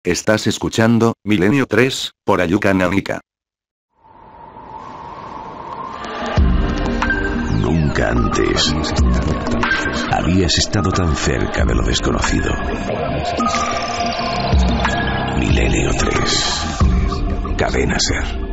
Estás escuchando Milenio 3, por Ayuka Nanika. Nunca antes habías estado tan cerca de lo desconocido. Milenio 3, Cadena Ser.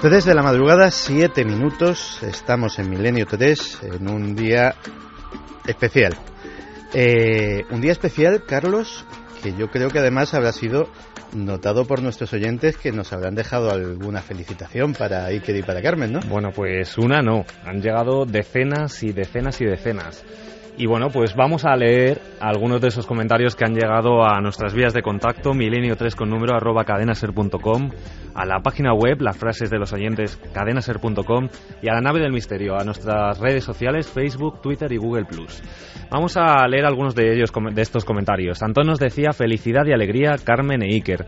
Desde la madrugada, 7 minutos, estamos en Milenio 3, en un día especial. Un día especial, Carlos, que yo creo que además habrá sido notado por nuestros oyentes, que nos habrán dejado alguna felicitación para Iker y para Carmen, ¿no? Bueno, pues una no, han llegado decenas y decenas y decenas. Y bueno, pues vamos a leer algunos de esos comentarios que han llegado a nuestras vías de contacto, milenio3 con número @cadenaser.com, a la página web, las frases de los oyentes, cadenaser.com, y a la nave del misterio, a nuestras redes sociales, Facebook, Twitter y Google+. Vamos a leer algunos de ellos, de estos comentarios. Antón nos decía: felicidad y alegría, Carmen e Iker.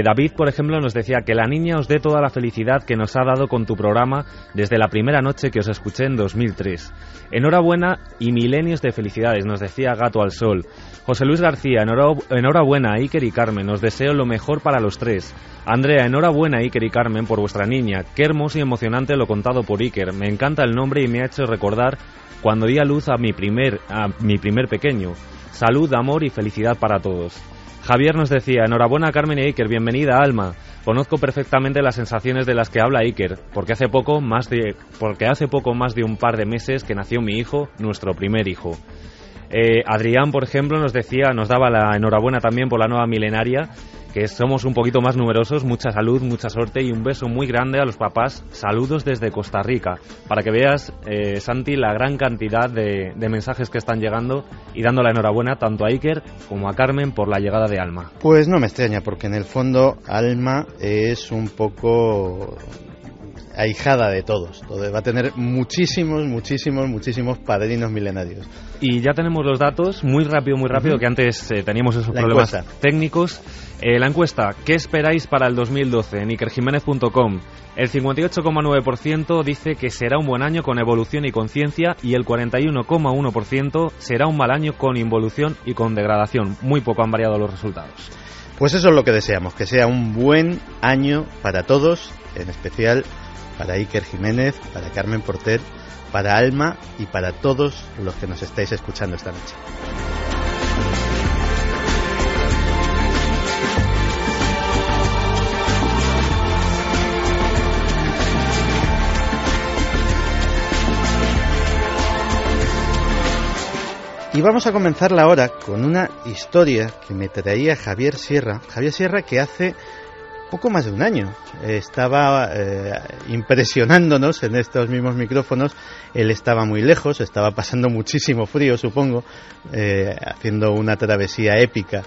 David, por ejemplo, nos decía: que la niña os dé toda la felicidad que nos ha dado con tu programa desde la primera noche que os escuché en 2003. Enhorabuena y milenios de felicidades, nos decía Gato al Sol. José Luis García: enhorabuena, Iker y Carmen, os deseo lo mejor para los tres. Andrea: enhorabuena, Iker y Carmen, por vuestra niña. Qué hermoso y emocionante lo contado por Iker. Me encanta el nombre y me ha hecho recordar cuando di a luz a mi primer pequeño. Salud, amor y felicidad para todos. Javier nos decía: enhorabuena, Carmen y Iker, bienvenida, Alma. Conozco perfectamente las sensaciones de las que habla Iker, porque hace poco más de un par de meses que nació mi hijo, nuestro primer hijo. Adrián, por ejemplo, nos daba la enhorabuena también por la nueva milenaria, que somos un poquito más numerosos, mucha salud, mucha suerte y un beso muy grande a los papás. Saludos desde Costa Rica. Para que veas, Santi, la gran cantidad de mensajes que están llegando y dando la enhorabuena tanto a Iker como a Carmen por la llegada de Alma. Pues no me extraña, porque en el fondo Alma es un poco ahijada de todos. Va a tener muchísimos padrinos milenarios. Y ya tenemos los datos, muy rápido, que antes teníamos esos problemas técnicos. La encuesta: ¿qué esperáis para el 2012? En ikerjiménez.com. El 58,9% dice que será un buen año con evolución y conciencia, y el 41,1% será un mal año con involución y con degradación. Muy poco han variado los resultados. Pues eso es lo que deseamos, que sea un buen año para todos, en especial para Iker Jiménez, para Carmen Porter, para Alma y para todos los que nos estáis escuchando esta noche. Y vamos a comenzar la hora con una historia que me traía Javier Sierra, que hace poco más de un año estaba impresionándonos en estos mismos micrófonos. Él estaba muy lejos, estaba pasando muchísimo frío, supongo, haciendo una travesía épica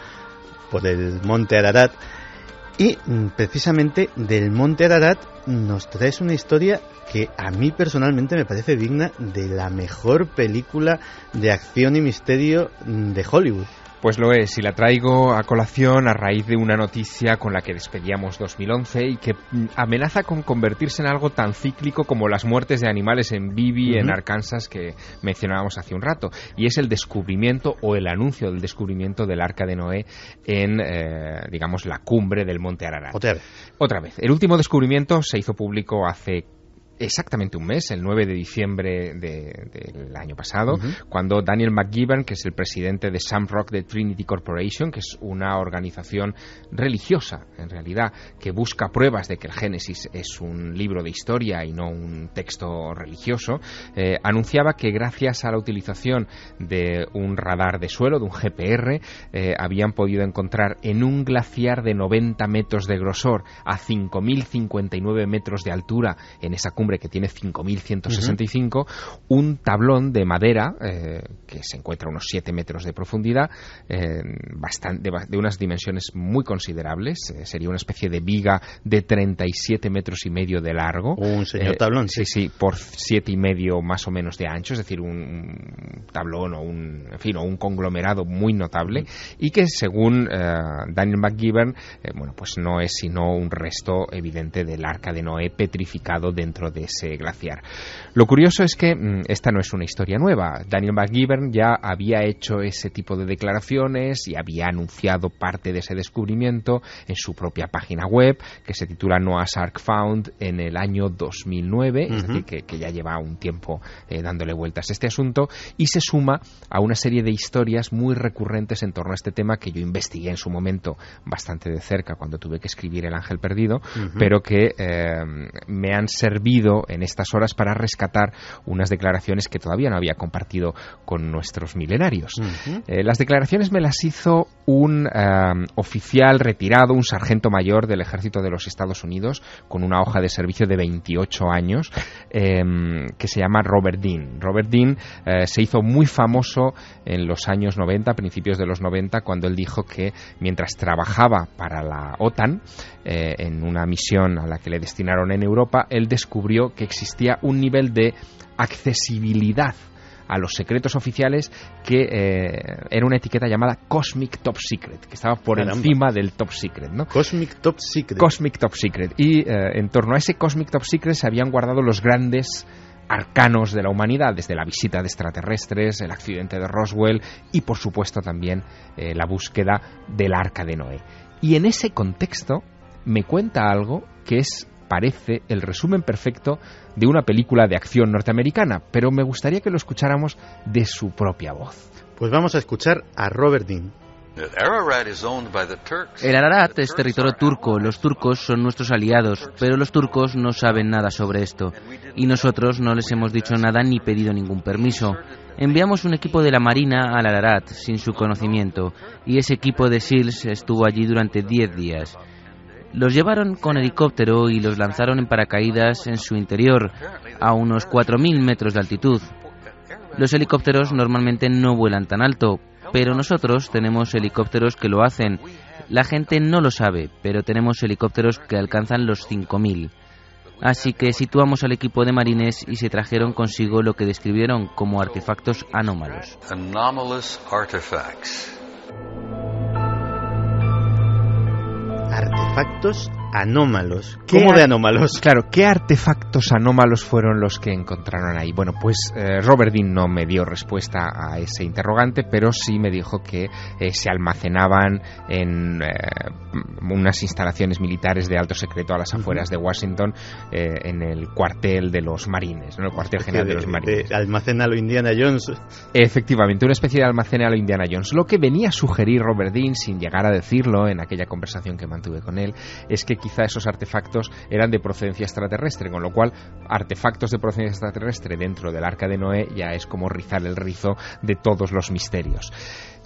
por el Monte Ararat. Y precisamente del Monte Ararat nos traes una historia que a mí personalmente me parece digna de la mejor película de acción y misterio de Hollywood. Pues lo es, y la traigo a colación a raíz de una noticia con la que despedíamos 2011 y que amenaza con convertirse en algo tan cíclico como las muertes de animales en Bibi, en Arkansas, que mencionábamos hace un rato, y es el descubrimiento o el anuncio del descubrimiento del Arca de Noé en, digamos, la cumbre del Monte Ararat. Otra vez. El último descubrimiento se hizo público hace exactamente un mes, el 9 de diciembre del año pasado, cuando Daniel McGibbon, que es el presidente de Shamrock de Trinity Corporation, que es una organización religiosa, en realidad, que busca pruebas de que el Génesis es un libro de historia y no un texto religioso, anunciaba que gracias a la utilización de un radar de suelo, de un GPR, habían podido encontrar en un glaciar de 90 metros de grosor a 5.059 metros de altura en esa cumbre cumbre que tiene 5.165, un tablón de madera que se encuentra a unos 7 metros de profundidad, de unas dimensiones muy considerables. Sería una especie de viga de 37 metros y medio de largo. Un señor tablón. Sí, por 7,5 más o menos de ancho, es decir, un tablón o un conglomerado muy notable, y que según Daniel McGivern, pues no es sino un resto evidente del Arca de Noé petrificado dentro de ese glaciar. Lo curioso es que esta no es una historia nueva. Daniel McGivern ya había hecho ese tipo de declaraciones y había anunciado parte de ese descubrimiento en su propia página web, que se titula Noah's Ark Found, en el año 2009, es decir, que ya lleva un tiempo dándole vueltas a este asunto, y se suma a una serie de historias muy recurrentes en torno a este tema que yo investigué en su momento bastante de cerca cuando tuve que escribir El Ángel Perdido, pero que me han servido en estas horas para rescatar unas declaraciones que todavía no había compartido con nuestros milenarios. Las declaraciones me las hizo un oficial retirado, un sargento mayor del Ejército de los Estados Unidos, con una hoja de servicio de 28 años, que se llama Robert Dean. Robert Dean se hizo muy famoso en los años 90, principios de los 90, cuando él dijo que mientras trabajaba para la OTAN, en una misión a la que le destinaron en Europa, él descubrió que existía un nivel de accesibilidad a los secretos oficiales que era una etiqueta llamada Cosmic Top Secret, que estaba por encima del Top Secret, ¿no? Cosmic Top Secret. Cosmic Top Secret. Y en torno a ese Cosmic Top Secret se habían guardado los grandes arcanos de la humanidad, desde la visita de extraterrestres, el accidente de Roswell y, por supuesto, también la búsqueda del Arca de Noé. Y en ese contexto me cuenta algo que parece el resumen perfecto de una película de acción norteamericana, pero me gustaría que lo escucháramos de su propia voz. Pues vamos a escuchar a Robert Dean. El Ararat es territorio turco, los turcos son nuestros aliados, pero los turcos no saben nada sobre esto, y nosotros no les hemos dicho nada ni pedido ningún permiso. Enviamos un equipo de la Marina al Ararat sin su conocimiento, y ese equipo de SEALs estuvo allí durante 10 días. Los llevaron con helicóptero y los lanzaron en paracaídas en su interior, a unos 4.000 metros de altitud. Los helicópteros normalmente no vuelan tan alto, pero nosotros tenemos helicópteros que lo hacen. La gente no lo sabe, pero tenemos helicópteros que alcanzan los 5.000. Así que situamos al equipo de marines y se trajeron consigo lo que describieron como artefactos anómalos. Artefactos anómalos. ¿Cómo de anómalos? Claro, ¿qué artefactos anómalos fueron los que encontraron ahí? Bueno, pues Robert Dean no me dio respuesta a ese interrogante, pero sí me dijo que se almacenaban en unas instalaciones militares de alto secreto a las afueras de Washington, en el cuartel de los marines, ¿no? El cuartel general de los marines. Almacén a lo Indiana Jones. Efectivamente, una especie de almacén a lo Indiana Jones. Lo que venía a sugerir Robert Dean, sin llegar a decirlo en aquella conversación que mantuve con él, es que quizá esos artefactos eran de procedencia extraterrestre, con lo cual artefactos de procedencia extraterrestre dentro del Arca de Noé ya es como rizar el rizo de todos los misterios.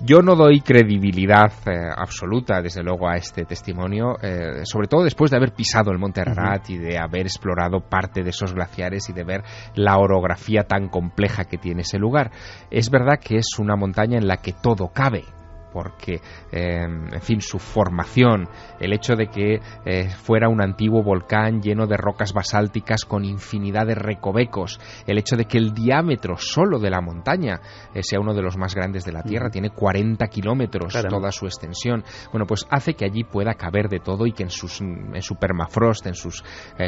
Yo no doy credibilidad absoluta, desde luego, a este testimonio, sobre todo después de haber pisado el Monte Ararat y de haber explorado parte de esos glaciares y de ver la orografía tan compleja que tiene ese lugar. Es verdad que es una montaña en la que todo cabe, porque, en fin, su formación, el hecho de que fuera un antiguo volcán lleno de rocas basálticas con infinidad de recovecos, el hecho de que el diámetro solo de la montaña sea uno de los más grandes de la Tierra, tiene 40 kilómetros toda su extensión, bueno, pues hace que allí pueda caber de todo y que en su permafrost, en sus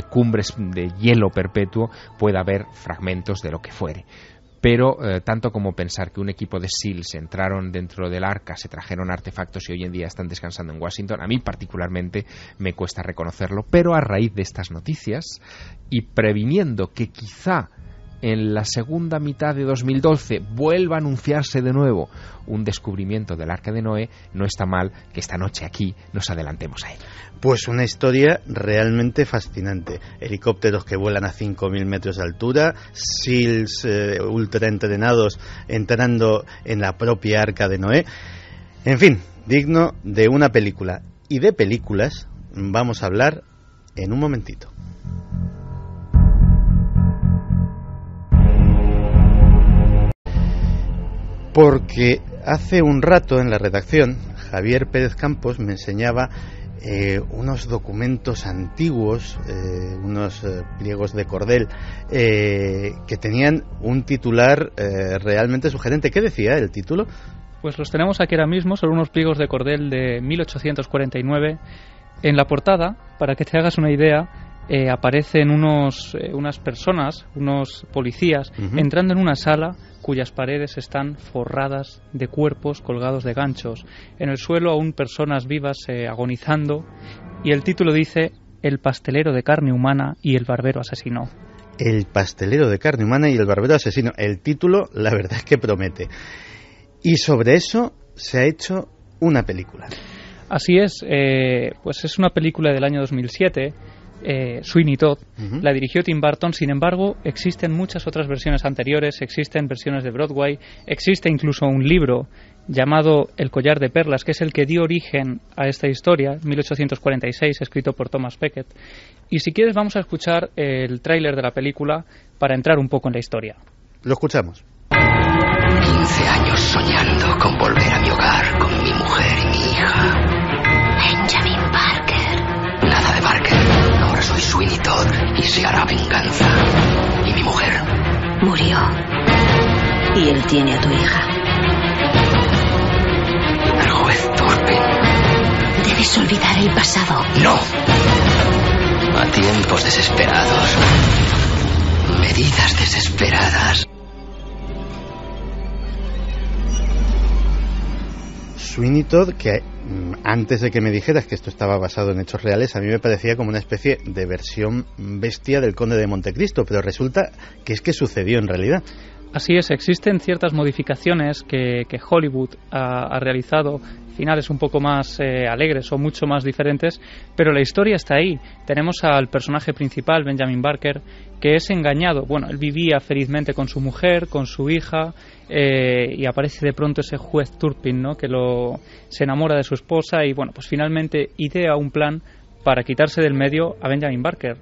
cumbres de hielo perpetuo, pueda haber fragmentos de lo que fuere. Pero tanto como pensar que un equipo de SEALs entraron dentro del Arca, se trajeron artefactos y hoy en día están descansando en Washington, a mí particularmente me cuesta reconocerlo, pero a raíz de estas noticias y previniendo que quizá en la segunda mitad de 2012 vuelva a anunciarse de nuevo un descubrimiento del Arca de Noé, no está mal que esta noche aquí nos adelantemos a él. Pues una historia realmente fascinante. Helicópteros que vuelan a 5.000 metros de altura, SEALs ultra entrenados entrando en la propia Arca de Noé. En fin, digno de una película. Y de películas vamos a hablar en un momentito. Porque hace un rato en la redacción Javier Pérez Campos me enseñaba unos documentos antiguos, unos pliegos de cordel, que tenían un titular realmente sugerente. ¿Qué decía el título? Pues los tenemos aquí ahora mismo, son unos pliegos de cordel de 1849. En la portada, para que te hagas una idea, aparecen unas personas, unos policías, entrando en una sala cuyas paredes están forradas de cuerpos colgados de ganchos. En el suelo aún personas vivas agonizando, y el título dice: El pastelero de carne humana y el barbero asesino. El pastelero de carne humana y el barbero asesino. El título, la verdad es que promete. Y sobre eso se ha hecho una película. Así es, pues es una película del año 2007, Sweeney Todd. La dirigió Tim Burton. Sin embargo, existen muchas otras versiones anteriores, existen versiones de Broadway, existe incluso un libro llamado El collar de perlas, que es el que dio origen a esta historia, 1846, escrito por Thomas Becket. Y si quieres vamos a escuchar el tráiler de la película para entrar un poco en la historia. Lo escuchamos. 15 años soñando con volver a mi hogar con mi mujer y mi hija. Benjamin Barker. Nada de Barker. Ahora soy Sweeney Todd y se hará venganza. ¿Y mi mujer? Murió. Y él tiene a tu hija. El juez Turpin. Debes olvidar el pasado. No. A tiempos desesperados. Medidas desesperadas. Sweeney Todd, que antes de que me dijeras que esto estaba basado en hechos reales, a mí me parecía como una especie de versión bestia del Conde de Montecristo, pero resulta que es que sucedió en realidad. Así es, existen ciertas modificaciones que Hollywood ha realizado, finales un poco más alegres o mucho más diferentes, pero la historia está ahí. Tenemos al personaje principal, Benjamin Barker, que es engañado. Bueno, él vivía felizmente con su mujer, con su hija, y aparece de pronto ese juez Turpin, ¿no?, que se enamora de su esposa y, bueno, pues finalmente idea un plan para quitarse del medio a Benjamin Barker.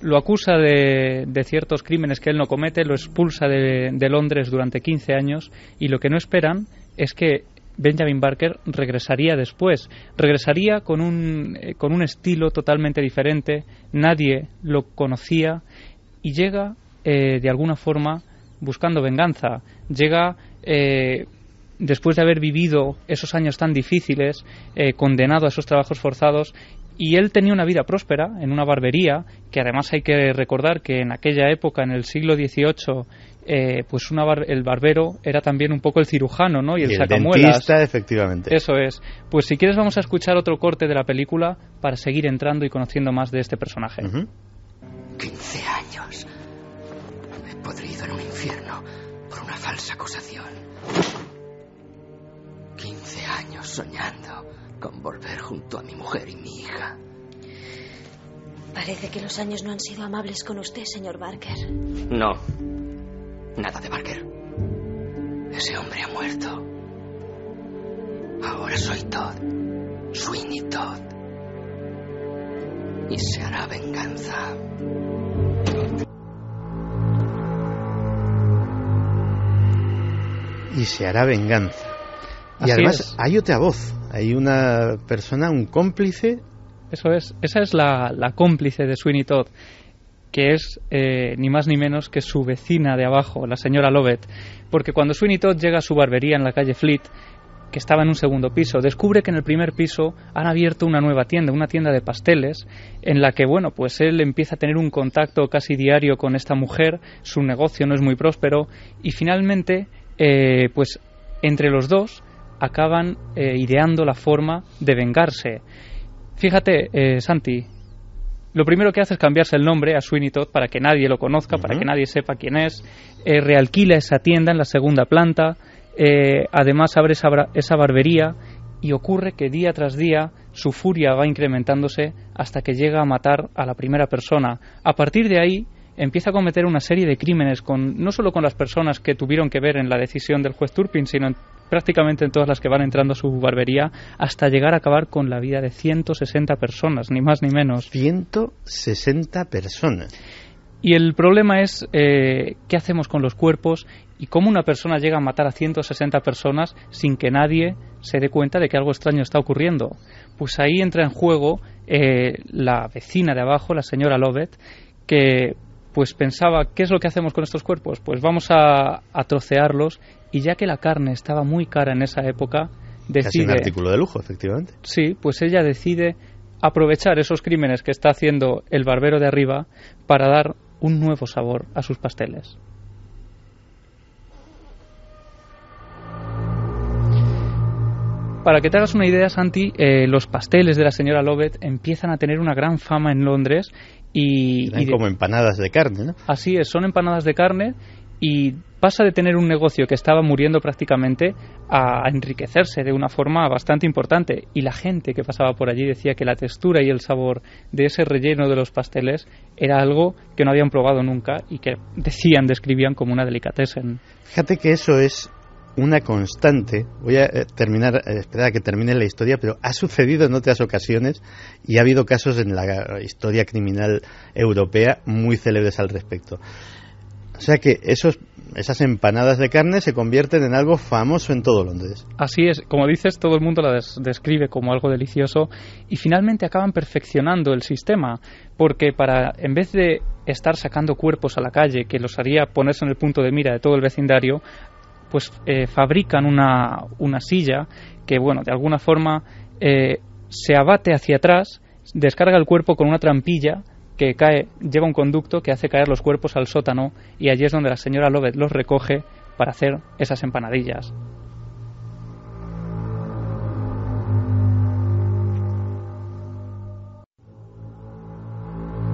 Lo acusa de ciertos crímenes que él no comete, lo expulsa de Londres durante 15 años y lo que no esperan es que Benjamin Barker regresaría después. Regresaría con un estilo totalmente diferente, nadie lo conocía y llega de alguna forma buscando venganza. Llega después de haber vivido esos años tan difíciles, condenado a esos trabajos forzados. Y él tenía una vida próspera en una barbería, que además hay que recordar que en aquella época, en el siglo XVIII, pues el barbero era también un poco el cirujano, ¿no? Y el sacamuelas. Dentista, efectivamente. Eso es. Pues si quieres vamos a escuchar otro corte de la película para seguir entrando y conociendo más de este personaje. 15 años. He podrido en un infierno por una falsa acusación. 15 años soñando con volver junto a mi mujer y mi hija. Parece que los años no han sido amables con usted, señor Barker. No. Nada de Barker. Ese hombre ha muerto. Ahora soy Todd. Sweeney Todd. Y se hará venganza. Y se hará venganza. Y así además es. Hay otra voz, hay una persona, un cómplice. Eso es, esa es la cómplice de Sweeney Todd, que es ni más ni menos que su vecina de abajo, la señora Lovett. Porque cuando Sweeney Todd llega a su barbería en la calle Fleet, que estaba en un segundo piso, descubre que en el primer piso han abierto una nueva tienda, una tienda de pasteles, en la que, bueno, pues él empieza a tener un contacto casi diario con esta mujer, su negocio no es muy próspero, y finalmente, pues entre los dos acaban ideando la forma de vengarse. Fíjate, Santi, lo primero que hace es cambiarse el nombre a Sweeney Todd para que nadie lo conozca, para que nadie sepa quién es. Realquila esa tienda en la segunda planta, además abre esa barbería y ocurre que día tras día su furia va incrementándose hasta que llega a matar a la primera persona. A partir de ahí empieza a cometer una serie de crímenes no solo con las personas que tuvieron que ver en la decisión del juez Turpin, sino prácticamente en todas las que van entrando a su barbería, hasta llegar a acabar con la vida de 160 personas, ni más ni menos. 160 personas. Y el problema es qué hacemos con los cuerpos y cómo una persona llega a matar a 160 personas sin que nadie se dé cuenta de que algo extraño está ocurriendo. Pues ahí entra en juego la vecina de abajo, la señora Lovett, que pues pensaba, ¿qué es lo que hacemos con estos cuerpos? Pues vamos a trocearlos, y ya que la carne estaba muy cara en esa época, decide... Casi un artículo de lujo, efectivamente. Sí, pues ella decide aprovechar esos crímenes que está haciendo el barbero de arriba para dar un nuevo sabor a sus pasteles. Para que te hagas una idea, Santi, los pasteles de la señora Lovett empiezan a tener una gran fama en Londres y como empanadas de carne, ¿no? Así es, son empanadas de carne, y pasa de tener un negocio que estaba muriendo prácticamente a enriquecerse de una forma bastante importante, y la gente que pasaba por allí decía que la textura y el sabor de ese relleno de los pasteles era algo que no habían probado nunca y que describían como una delicatessen. Fíjate que eso es una constante. Voy a esperar a que termine la historia, pero ha sucedido en otras ocasiones y ha habido casos en la historia criminal europea muy célebres al respecto. O sea que esas empanadas de carne se convierten en algo famoso en todo Londres. Así es, como dices, todo el mundo la describe como algo delicioso, y finalmente acaban perfeccionando el sistema, porque en vez de estar sacando cuerpos a la calle, que los haría ponerse en el punto de mira de todo el vecindario, pues fabrican una silla que, bueno, de alguna forma se abate hacia atrás, descarga el cuerpo con una trampilla que lleva un conducto que hace caer los cuerpos al sótano, y allí es donde la señora Lovett los recoge para hacer esas empanadillas.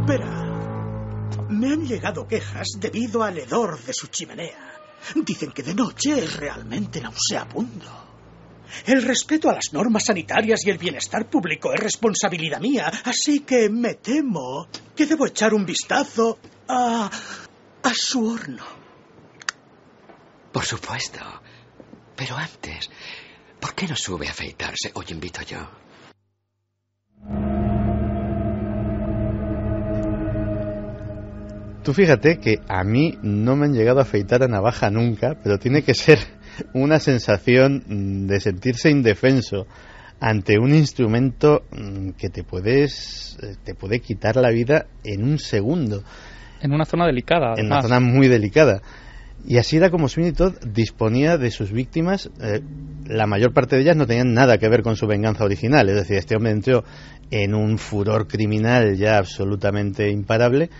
Verá, me han llegado quejas debido al hedor de su chimenea. Dicen que de noche es realmente nauseabundo. El respeto a las normas sanitarias y el bienestar público es responsabilidad mía, así que me temo que debo echar un vistazo a su horno. Por supuesto. Pero antes, ¿por qué no sube a afeitarse? Hoy invito yo. Tú fíjate que a mí no me han llegado a afeitar a navaja nunca, pero tiene que ser una sensación de sentirse indefenso ante un instrumento que te puede quitar la vida en un segundo. En una zona delicada, además. En una zona muy delicada. Y así era como Sweeney Todd disponía de sus víctimas. La mayor parte de ellas no tenían nada que ver con su venganza original. Es decir, este hombre entró en un furor criminal ya absolutamente imparable.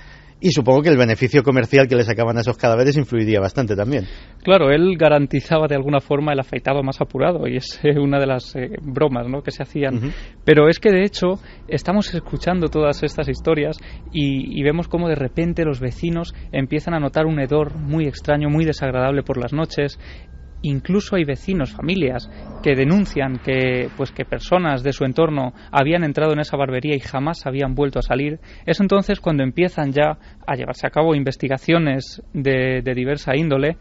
Y supongo que el beneficio comercial que le sacaban a esos cadáveres influiría bastante también. Claro, él garantizaba de alguna forma el afeitado más apurado, y es una de las bromas, ¿no?, que se hacían. Uh-huh. Pero es que de hecho estamos escuchando todas estas historias y vemos cómo de repente los vecinos empiezan a notar un hedor muy extraño, muy desagradable por las noches. Incluso hay vecinos, familias, que denuncian que personas de su entorno habían entrado en esa barbería y jamás habían vuelto a salir. Es entonces cuando empiezan ya a llevarse a cabo investigaciones de diversa índole,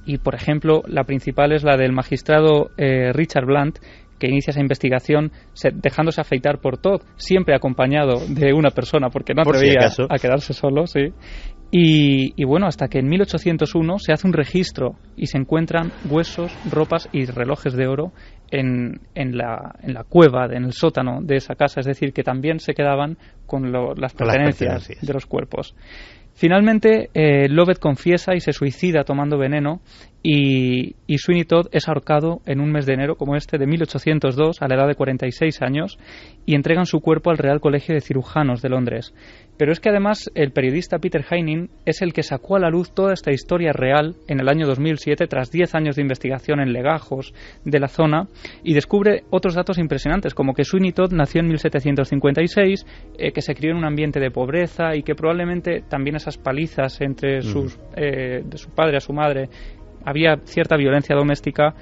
y por ejemplo la principal es la del magistrado Richard Blunt, que inicia esa investigación dejándose afeitar por Todd, siempre acompañado de una persona, porque no atrevía a quedarse solo, sí. Y bueno, hasta que en 1801 se hace un registro y se encuentran huesos, ropas y relojes de oro en la cueva, en el sótano de esa casa, es decir, que también se quedaban con las pertenencias de los cuerpos. Finalmente, Lovett confiesa y se suicida tomando veneno, y Sweeney Todd es ahorcado en un mes de enero como este de 1802 a la edad de 46 años, y entregan su cuerpo al Real Colegio de Cirujanos de Londres. Pero es que además el periodista Peter Haining es el que sacó a la luz toda esta historia real en el año 2007, tras 10 años de investigación en legajos de la zona, y descubre otros datos impresionantes, como que Sweeney Todd nació en 1756, que se crió en un ambiente de pobreza, y que probablemente también esas palizas entre de su padre a su madre, había cierta violencia doméstica,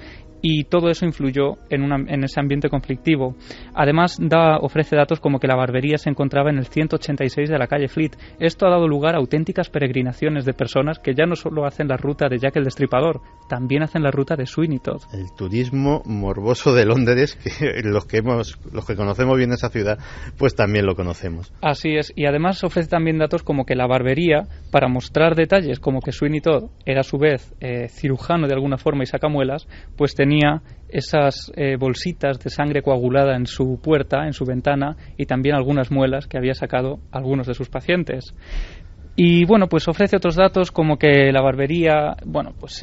y todo eso influyó en ese ambiente conflictivo. Además, ofrece datos como que la barbería se encontraba en el 186 de la calle Fleet. Esto ha dado lugar a auténticas peregrinaciones de personas que ya no solo hacen la ruta de Jack el Destripador, también hacen la ruta de Sweeney Todd. El turismo morboso de Londres, que los que conocemos bien esa ciudad, pues también lo conocemos. Así es, y además ofrece también datos como que la barbería, para mostrar detalles como que Sweeney Todd era a su vez cirujano de alguna forma y sacamuelas, pues tenía esas bolsitas de sangre coagulada en su puerta, en su ventana, y también algunas muelas que había sacado algunos de sus pacientes. Y bueno, pues ofrece otros datos como que la barbería, bueno, pues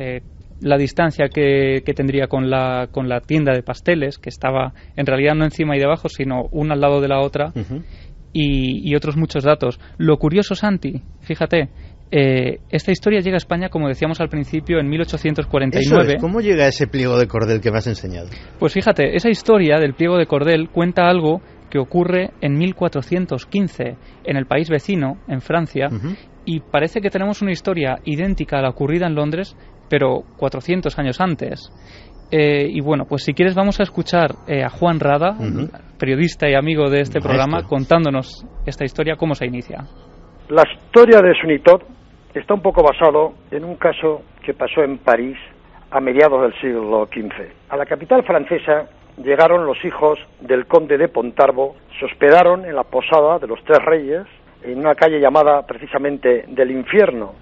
la distancia que tendría con la tienda de pasteles, que estaba en realidad no encima y debajo, sino una al lado de la otra, y otros muchos datos. Lo curioso, Santi, fíjate, esta historia llega a España, como decíamos al principio, en 1849. Eso es, ¿cómo llega ese pliego de cordel que me has enseñado? Pues fíjate, esa historia del pliego de cordel cuenta algo que ocurre en 1415 en el país vecino, en Francia, y parece que tenemos una historia idéntica a la ocurrida en Londres, pero 400 años antes. Y bueno, pues si quieres vamos a escuchar a Juan Rada, periodista y amigo de este programa, contándonos esta historia, cómo se inicia. La historia de Sweeney Todd está un poco basado en un caso que pasó en París a mediados del siglo XV. A la capital francesa llegaron los hijos del conde de Pontarbo, se hospedaron en la posada de los Tres Reyes, en una calle llamada precisamente del Infierno.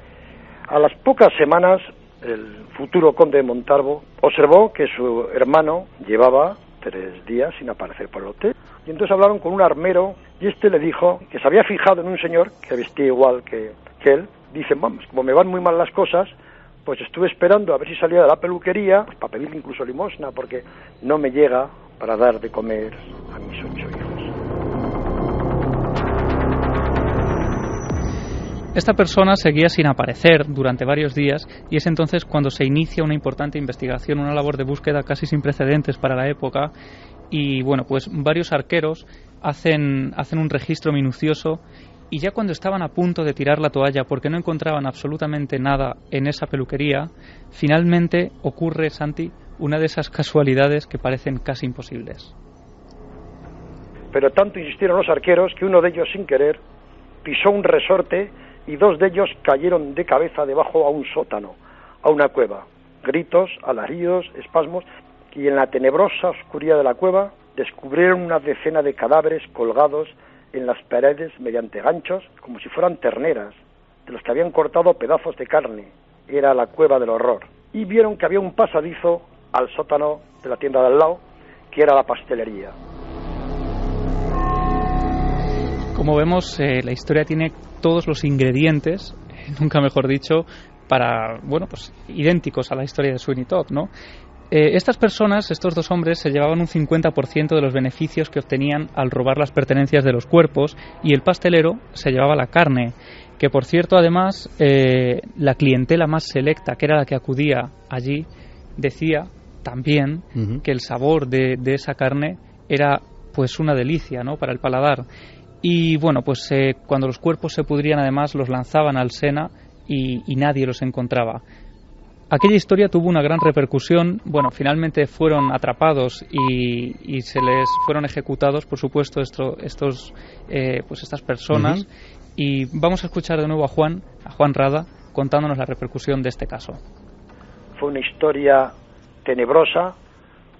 A las pocas semanas, el futuro conde de Montalvo observó que su hermano llevaba 3 días sin aparecer por el hotel, y entonces hablaron con un armero, y este le dijo que se había fijado en un señor que vestía igual que él. Dice, vamos, como me van muy mal las cosas, pues estuve esperando a ver si salía de la peluquería, pues para pedirle incluso limosna, porque no me llega para dar de comer a mis 8 hijos. Esta persona seguía sin aparecer durante varios días, y es entonces cuando se inicia una importante investigación, una labor de búsqueda casi sin precedentes para la época. Y bueno, pues varios arqueros hacen un registro minucioso, y ya cuando estaban a punto de tirar la toalla porque no encontraban absolutamente nada en esa peluquería, finalmente ocurre, Santi, una de esas casualidades que parecen casi imposibles. Pero tanto insistieron los arqueros que uno de ellos, sin querer, pisó un resorte y 2 de ellos cayeron de cabeza debajo a un sótano, a una cueva. Gritos, alaridos, espasmos, y en la tenebrosa oscuridad de la cueva descubrieron una decena de cadáveres colgados en las paredes mediante ganchos, como si fueran terneras, de los que habían cortado pedazos de carne. Era la cueva del horror. Y vieron que había un pasadizo al sótano de la tienda de al lado, que era la pastelería. Como vemos, la historia tiene todos los ingredientes, nunca mejor dicho, para, bueno, pues idénticos a la historia de Sweeney Todd, ¿no? Estas personas, estos 2 hombres, se llevaban un 50% de los beneficios que obtenían al robar las pertenencias de los cuerpos, y el pastelero se llevaba la carne, que por cierto, además, la clientela más selecta, que era la que acudía allí, decía también que el sabor de esa carne era pues una delicia, ¿no?, para el paladar. Y bueno, pues cuando los cuerpos se pudrían, además los lanzaban al Sena y nadie los encontraba. Aquella historia tuvo una gran repercusión. Bueno, finalmente fueron atrapados y se les fueron ejecutados, por supuesto, estas personas. Y vamos a escuchar de nuevo a Juan Rada, contándonos la repercusión de este caso. Fue una historia tenebrosa,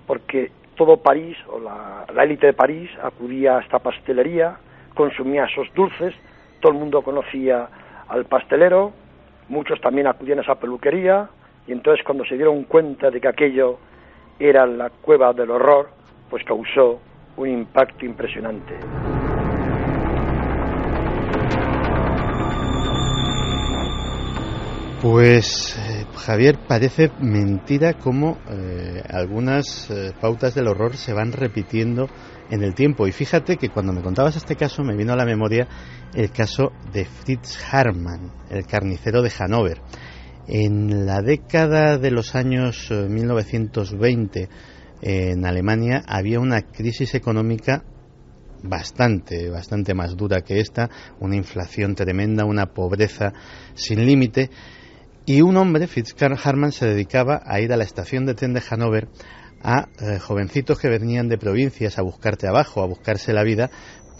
porque todo París, o la élite de París, acudía a esta pastelería, consumía esos dulces, todo el mundo conocía al pastelero, muchos también acudían a esa peluquería, y entonces cuando se dieron cuenta de que aquello era la cueva del horror, pues causó un impacto impresionante. Pues Javier, parece mentira cómo algunas pautas del horror se van repitiendo en el tiempo. Y fíjate que cuando me contabas este caso me vino a la memoria el caso de Fritz Haarmann, el carnicero de Hannover. En la década de los años 1920 en Alemania había una crisis económica bastante más dura que esta, una inflación tremenda, una pobreza sin límite, y un hombre, Fritz Haarmann, se dedicaba a ir a la estación de tren de Hannover a jovencitos que venían de provincias a buscar trabajo, a buscarse la vida,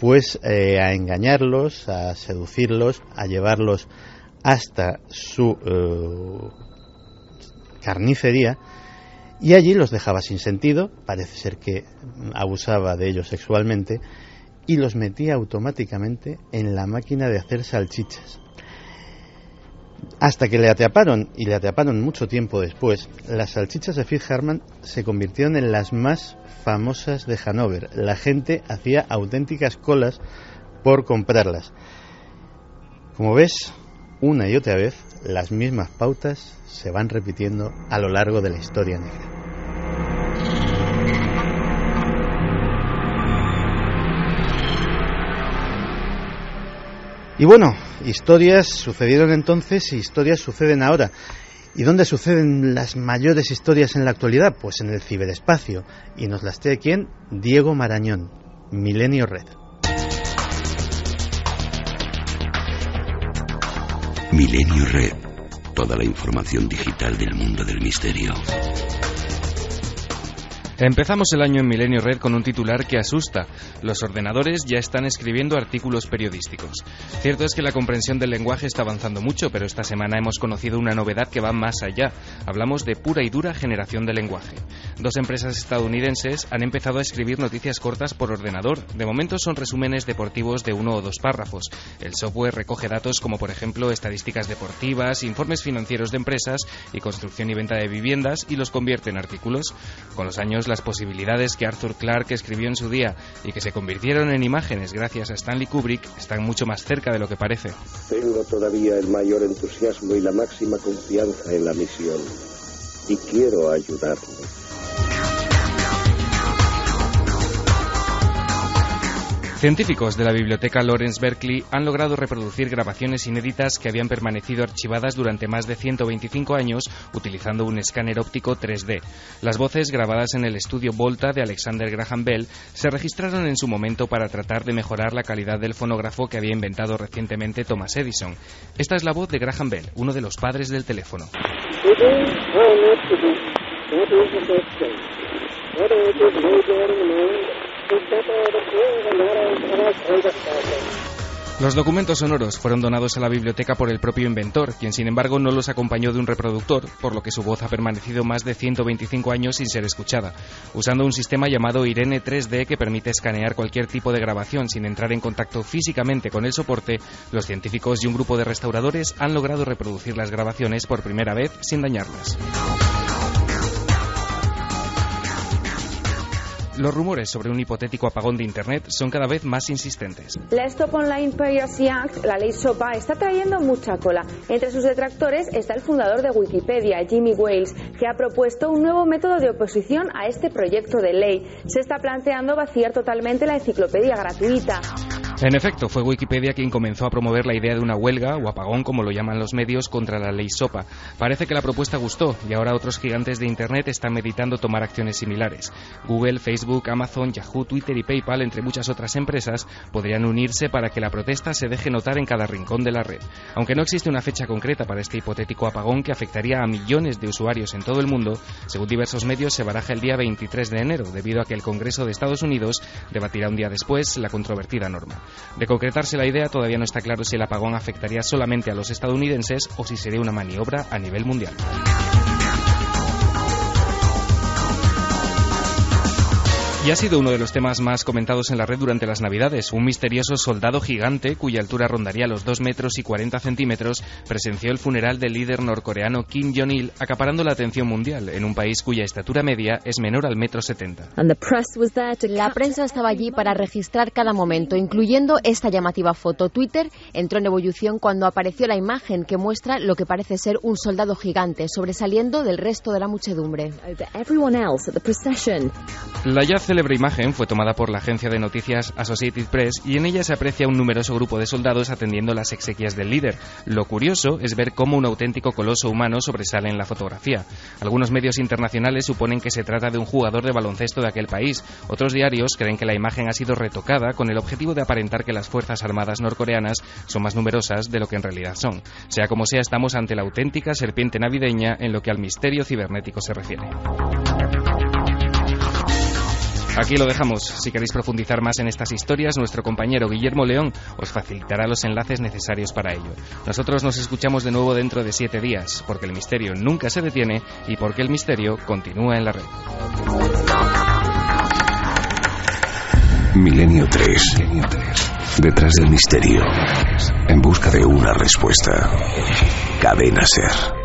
pues a engañarlos, a seducirlos, a llevarlos hasta su carnicería, y allí los dejaba sin sentido, parece ser que abusaba de ellos sexualmente, y los metía automáticamente en la máquina de hacer salchichas. Hasta que le atraparon, y le atraparon mucho tiempo después, las salchichas de Fritz Hartmann se convirtieron en las más famosas de Hannover. La gente hacía auténticas colas por comprarlas. Como ves, una y otra vez, las mismas pautas se van repitiendo a lo largo de la historia negra. Y bueno, historias sucedieron entonces y historias suceden ahora. ¿Y dónde suceden las mayores historias en la actualidad? Pues en el ciberespacio. Y nos las trae ¿quién? Diego Marañón, Milenio Red. Milenio Red. Toda la información digital del mundo del misterio. Empezamos el año en Milenio Red con un titular que asusta. Los ordenadores ya están escribiendo artículos periodísticos. Cierto es que la comprensión del lenguaje está avanzando mucho, pero esta semana hemos conocido una novedad que va más allá. Hablamos de pura y dura generación de lenguaje. 2 empresas estadounidenses han empezado a escribir noticias cortas por ordenador. De momento son resúmenes deportivos de 1 o 2 párrafos. El software recoge datos como, por ejemplo, estadísticas deportivas, informes financieros de empresas y construcción y venta de viviendas, y los convierte en artículos. Con los años, las posibilidades que Arthur Clarke escribió en su día y que se convirtieron en imágenes gracias a Stanley Kubrick están mucho más cerca de lo que parece. Tengo todavía el mayor entusiasmo y la máxima confianza en la misión, y quiero ayudarle. Científicos de la biblioteca Lawrence Berkeley han logrado reproducir grabaciones inéditas que habían permanecido archivadas durante más de 125 años utilizando un escáner óptico 3D. Las voces grabadas en el estudio Volta de Alexander Graham Bell se registraron en su momento para tratar de mejorar la calidad del fonógrafo que había inventado recientemente Thomas Edison. Esta es la voz de Graham Bell, uno de los padres del teléfono. Los documentos sonoros fueron donados a la biblioteca por el propio inventor, quien sin embargo no los acompañó de un reproductor, por lo que su voz ha permanecido más de 125 años sin ser escuchada. Usando un sistema llamado Irene 3D que permite escanear cualquier tipo de grabación sin entrar en contacto físicamente con el soporte, los científicos y un grupo de restauradores han logrado reproducir las grabaciones por primera vez sin dañarlas. Los rumores sobre un hipotético apagón de Internet son cada vez más insistentes. La Stop Online Piracy Act, la ley SOPA, está trayendo mucha cola. Entre sus detractores está el fundador de Wikipedia, Jimmy Wales, que ha propuesto un nuevo método de oposición a este proyecto de ley. Se está planteando vaciar totalmente la enciclopedia gratuita. En efecto, fue Wikipedia quien comenzó a promover la idea de una huelga o apagón, como lo llaman los medios, contra la ley SOPA. Parece que la propuesta gustó y ahora otros gigantes de Internet están meditando tomar acciones similares. Google, Facebook, Amazon, Yahoo, Twitter y PayPal, entre muchas otras empresas, podrían unirse para que la protesta se deje notar en cada rincón de la red. Aunque no existe una fecha concreta para este hipotético apagón que afectaría a millones de usuarios en todo el mundo, según diversos medios se baraja el día 23 de enero, debido a que el Congreso de Estados Unidos debatirá un día después la controvertida norma. De concretarse la idea, todavía no está claro si el apagón afectaría solamente a los estadounidenses o si sería una maniobra a nivel mundial. Y ha sido uno de los temas más comentados en la red durante las Navidades. Un misterioso soldado gigante, cuya altura rondaría los 2 metros y 40 centímetros, presenció el funeral del líder norcoreano Kim Jong-il, acaparando la atención mundial, en un país cuya estatura media es menor al 1,70 m. La prensa estaba allí para registrar cada momento, incluyendo esta llamativa foto. Twitter entró en ebullición cuando apareció la imagen que muestra lo que parece ser un soldado gigante, sobresaliendo del resto de la muchedumbre. La ya célebre imagen fue tomada por la agencia de noticias Associated Press y en ella se aprecia un numeroso grupo de soldados atendiendo las exequias del líder. Lo curioso es ver cómo un auténtico coloso humano sobresale en la fotografía. Algunos medios internacionales suponen que se trata de un jugador de baloncesto de aquel país. Otros diarios creen que la imagen ha sido retocada con el objetivo de aparentar que las Fuerzas Armadas norcoreanas son más numerosas de lo que en realidad son. Sea como sea, estamos ante la auténtica serpiente navideña en lo que al misterio cibernético se refiere. Aquí lo dejamos. Si queréis profundizar más en estas historias, nuestro compañero Guillermo León os facilitará los enlaces necesarios para ello. Nosotros nos escuchamos de nuevo dentro de 7 días, porque el misterio nunca se detiene y porque el misterio continúa en la red. Milenio 3. Detrás del misterio. En busca de una respuesta. Cadena SER.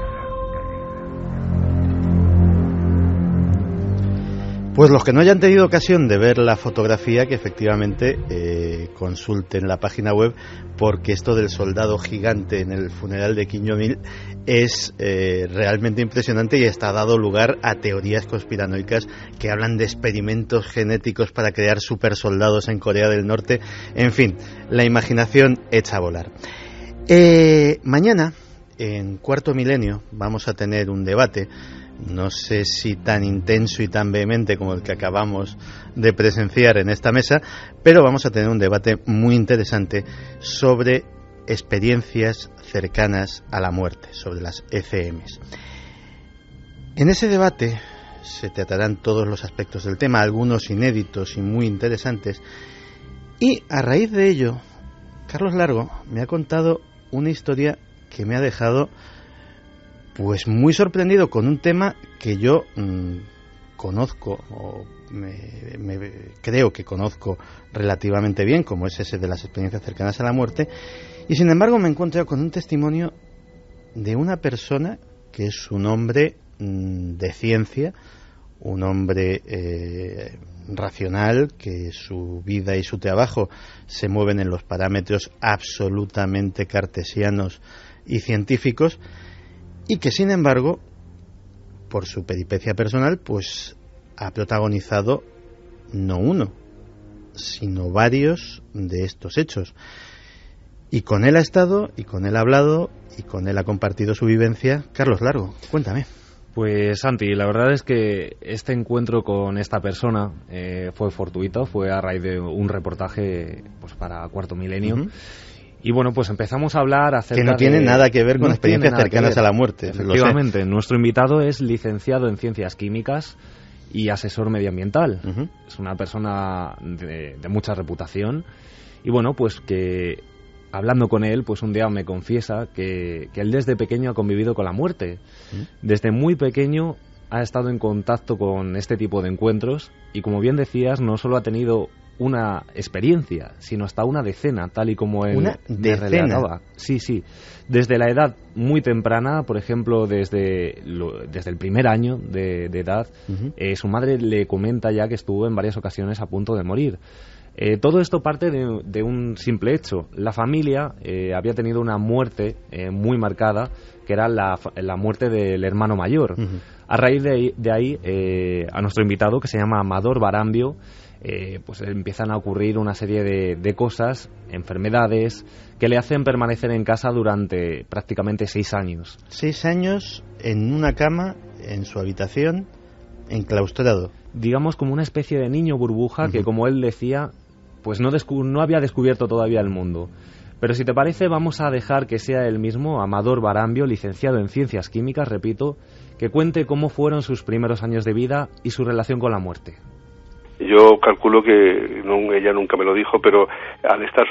Pues los que no hayan tenido ocasión de ver la fotografía, que efectivamente consulten la página web, porque esto del soldado gigante en el funeral de Kim Jong-il es realmente impresionante y está dado lugar a teorías conspiranoicas que hablan de experimentos genéticos para crear supersoldados en Corea del Norte. En fin, la imaginación echa a volar. Mañana, en Cuarto Milenio, vamos a tener un debate. No sé si tan intenso y tan vehemente como el que acabamos de presenciar en esta mesa, pero vamos a tener un debate muy interesante sobre experiencias cercanas a la muerte, sobre las ECMs. En ese debate se tratarán todos los aspectos del tema, algunos inéditos y muy interesantes, y a raíz de ello, Carlos Largo me ha contado una historia que me ha dejado pues muy sorprendido con un tema que yo conozco, o creo que conozco relativamente bien, como es ese de las experiencias cercanas a la muerte, y sin embargo me he encontrado con un testimonio de una persona que es un hombre de ciencia, un hombre racional, que su vida y su trabajo se mueven en los parámetros absolutamente cartesianos y científicos, y que sin embargo, por su peripecia personal, pues ha protagonizado no uno, sino varios de estos hechos. Y con él ha estado, y con él ha hablado, y con él ha compartido su vivencia. Carlos Largo, cuéntame. Pues Santi, la verdad es que este encuentro con esta persona fue fortuito, fue a raíz de un reportaje pues para Cuarto Milenio. Uh-huh. Y bueno, pues empezamos a hablar acerca que no tiene nada que ver con experiencias cercanas a la muerte. Efectivamente, nuestro invitado es licenciado en Ciencias Químicas y asesor medioambiental. Uh-huh. Es una persona de mucha reputación. Y bueno, pues que hablando con él, pues un día me confiesa que él desde pequeño ha convivido con la muerte. Uh-huh. Desde muy pequeño ha estado en contacto con este tipo de encuentros y, como bien decías, no solo ha tenido una experiencia, sino hasta una decena, tal y como él me relataba. Sí. Desde la edad muy temprana, por ejemplo, desde el primer año de edad, uh-huh. Su madre le comenta ya que estuvo en varias ocasiones a punto de morir. Todo esto parte de un simple hecho. La familia había tenido una muerte muy marcada, que era la muerte del hermano mayor. Uh-huh. A raíz de ahí, a nuestro invitado, que se llama Amador Barambio, pues empiezan a ocurrir una serie de cosas, enfermedades, que le hacen permanecer en casa durante prácticamente 6 años. 6 años en una cama, en su habitación, enclaustrado. Digamos como una especie de niño burbuja, uh-huh. que, como él decía, pues no había descubierto todavía el mundo. Pero si te parece, vamos a dejar que sea él mismo, Amador Barambio, licenciado en Ciencias Químicas, repito, que cuente cómo fueron sus primeros años de vida y su relación con la muerte. Yo calculo que ella nunca me lo dijo, pero al estar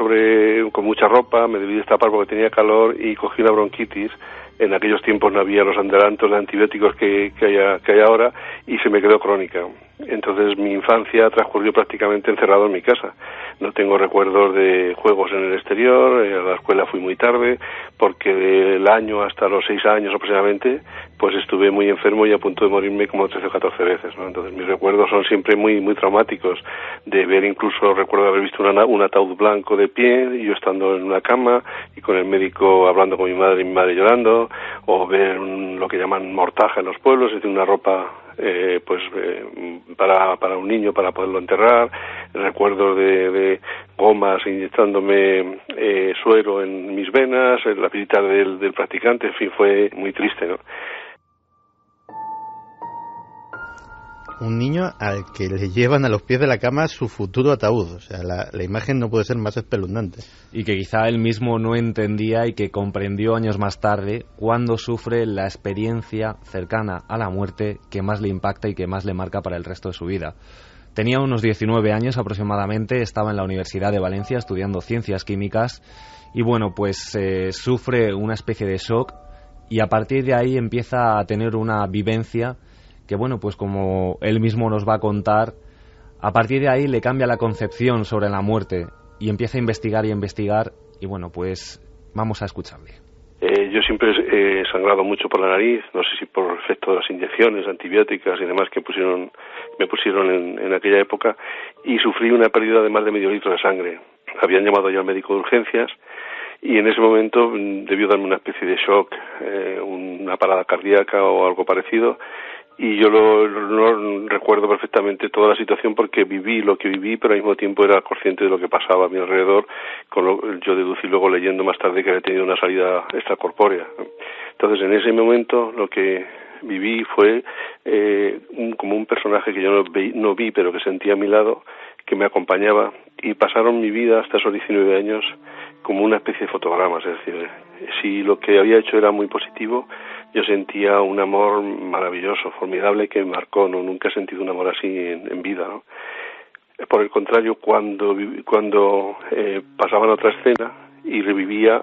con mucha ropa me debí destapar porque tenía calor y cogí una bronquitis. En aquellos tiempos no había los adelantos de antibióticos que hay ahora y se me quedó crónica. Entonces mi infancia transcurrió prácticamente encerrado en mi casa. No tengo recuerdos de juegos en el exterior, a la escuela fui muy tarde, porque del año hasta los 6 años aproximadamente, pues estuve muy enfermo y a punto de morirme como 13 o 14 veces, ¿no? Entonces mis recuerdos son siempre muy muy traumáticos, de ver, incluso recuerdo haber visto un ataúd blanco de pie, y yo estando en una cama y con el médico hablando con mi madre y mi madre llorando, o ver lo que llaman mortaja en los pueblos, es decir, una ropa para un niño para poderlo enterrar, recuerdos de gomas inyectándome suero en mis venas, la visita del practicante, en fin, fue muy triste, ¿no? Un niño al que le llevan a los pies de la cama su futuro ataúd. O sea, la imagen no puede ser más espeluznante. Y que quizá él mismo no entendía y que comprendió años más tarde cuando sufre la experiencia cercana a la muerte que más le impacta y que más le marca para el resto de su vida. Tenía unos 19 años aproximadamente, estaba en la Universidad de Valencia estudiando ciencias químicas y bueno, pues sufre una especie de shock y a partir de ahí empieza a tener una vivencia que bueno, pues como él mismo nos va a contar, a partir de ahí le cambia la concepción sobre la muerte y empieza a investigar y bueno, pues vamos a escucharle. Yo siempre he sangrado mucho por la nariz, no sé si por efecto de las inyecciones antibióticas y demás que me pusieron en aquella época, y sufrí una pérdida de más de medio litro de sangre. Habían llamado ya al médico de urgencias y en ese momento debió darme una especie de shock, una parada cardíaca o algo parecido, y yo no recuerdo perfectamente toda la situación porque viví lo que viví, pero al mismo tiempo era consciente de lo que pasaba a mi alrededor, yo deducí luego leyendo más tarde que había tenido una salida extracorpórea. Entonces en ese momento lo que viví fue como un personaje que yo no vi pero que sentía a mi lado, que me acompañaba, y pasaron mi vida hasta esos 19 años como una especie de fotogramas. Es decir, si lo que había hecho era muy positivo, yo sentía un amor maravilloso, formidable, que me marcó. Nunca he sentido un amor así en vida, ¿no? Por el contrario, cuando pasaban otra escena y revivía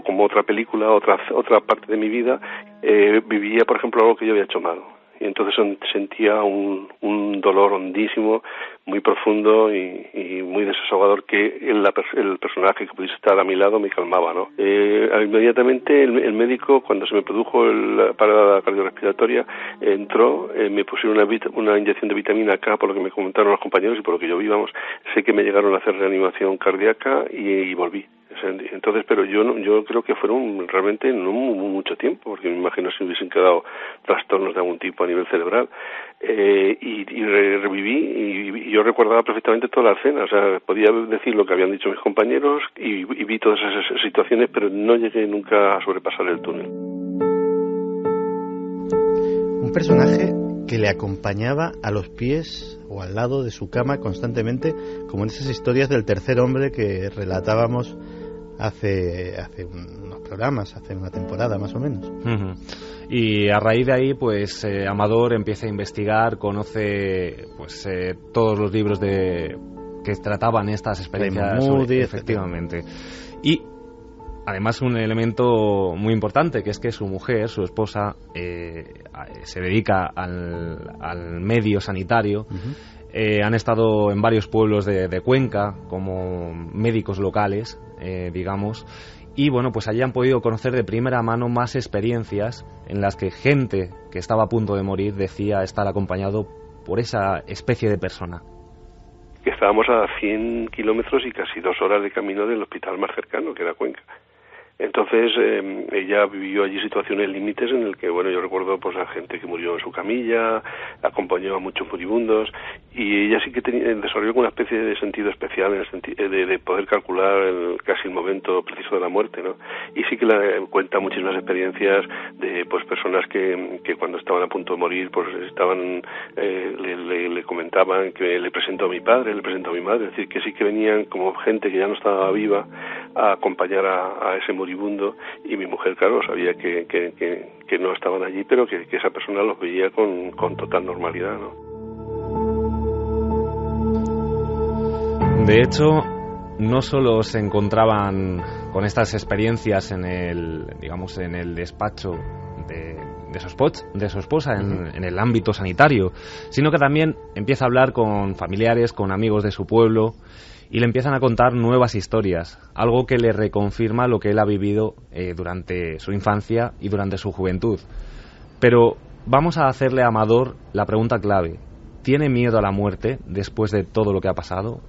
como otra película, otra parte de mi vida, vivía, por ejemplo, algo que yo había hecho mal. Y entonces sentía un dolor hondísimo, muy profundo y muy desahogador, que el personaje que pudiese estar a mi lado me calmaba, ¿no? Inmediatamente el médico, cuando se me produjo la parada cardiorrespiratoria, entró, me pusieron una inyección de vitamina K, por lo que me comentaron los compañeros y por lo que yo vi, sé que me llegaron a hacer reanimación cardíaca y volví. Entonces, pero yo creo que fueron realmente no mucho tiempo, porque me imagino si hubiesen quedado trastornos de algún tipo a nivel cerebral, y reviví, y yo recordaba perfectamente toda la escena. O sea, podía decir lo que habían dicho mis compañeros y vi todas esas situaciones, pero no llegué nunca a sobrepasar el túnel. Un personaje que le acompañaba a los pies o al lado de su cama constantemente, como en esas historias del tercer hombre que relatábamos hace unos programas, hace una temporada más o menos. Uh-huh. Y a raíz de ahí, pues Amador empieza a investigar, conoce pues todos los libros que trataban estas experiencias, Moody, efectivamente. Y además un elemento muy importante, que es que su mujer, su esposa, se dedica al medio sanitario. Uh-huh. Han estado en varios pueblos de Cuenca como médicos locales, digamos, y bueno, pues allí han podido conocer de primera mano más experiencias en las que gente que estaba a punto de morir decía estar acompañado por esa especie de persona. Que estábamos a 100 kilómetros y casi 2 horas de camino del hospital más cercano, que era Cuenca. Entonces ella vivió allí situaciones límites en el que, bueno, yo recuerdo pues a gente que murió en su camilla, acompañó a muchos moribundos, y ella sí que desarrolló una especie de sentido especial en el sentido de poder calcular casi el momento preciso de la muerte, ¿no? Y sí que cuenta muchísimas experiencias de pues personas que cuando estaban a punto de morir pues estaban le comentaban que le presentó a mi padre, le presentó a mi madre, es decir, que sí que venían como gente que ya no estaba viva a acompañar a ese moribundo, y mi mujer, claro, sabía que no estaban allí, pero que esa persona los veía con total normalidad, ¿no? De hecho, no solo se encontraban con estas experiencias en el despacho de su esposa en el ámbito sanitario, sino que también empieza a hablar con familiares, con amigos de su pueblo, y le empiezan a contar nuevas historias, algo que le reconfirma lo que él ha vivido durante su infancia y durante su juventud. Pero vamos a hacerle a Amador la pregunta clave: ¿tiene miedo a la muerte después de todo lo que ha pasado?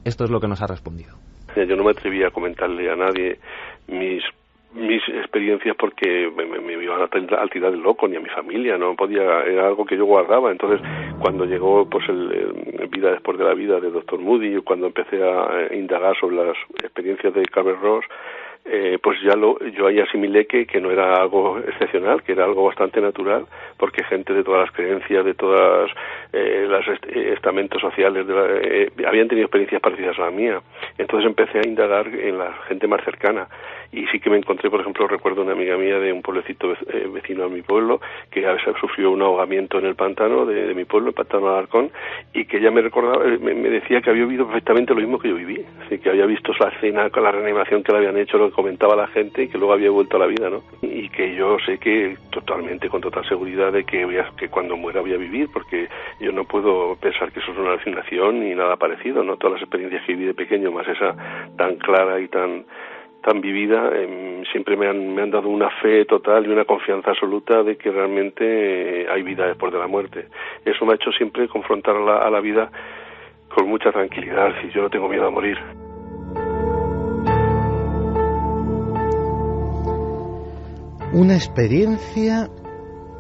Esto es lo que nos ha respondido. Yo no me atreví a comentarle a nadie mis experiencias porque me iban a tirar de loco, ni a mi familia, no podía, era algo que yo guardaba. Entonces, cuando llegó pues el Vida después de la vida de Dr. Moody, cuando empecé a indagar sobre las experiencias de Carver Ross, pues yo ahí asimilé que no era algo excepcional, que era algo bastante natural, porque gente de todas las creencias, de todas los estamentos sociales habían tenido experiencias parecidas a la mía. Entonces empecé a indagar en la gente más cercana, y sí que me encontré, por ejemplo, recuerdo una amiga mía de un pueblecito vecino a mi pueblo, que sufrió un ahogamiento en el pantano de mi pueblo, el pantano de Alarcón, y que ella me recordaba, me decía que había vivido perfectamente lo mismo que yo viví, así que había visto la escena con la reanimación que le habían hecho, lo que comentaba la gente, y que luego había vuelto a la vida, ¿no? Y que yo sé que totalmente, con total seguridad, de que cuando muera voy a vivir, porque yo no puedo pensar que eso es una alucinación ni nada parecido, ¿no? Todas las experiencias que viví de pequeño, más esa tan clara y tan vivida, siempre me han dado una fe total y una confianza absoluta de que realmente hay vida después de la muerte. Eso me ha hecho siempre confrontar a la vida con mucha tranquilidad, y yo no tengo miedo a morir. Una experiencia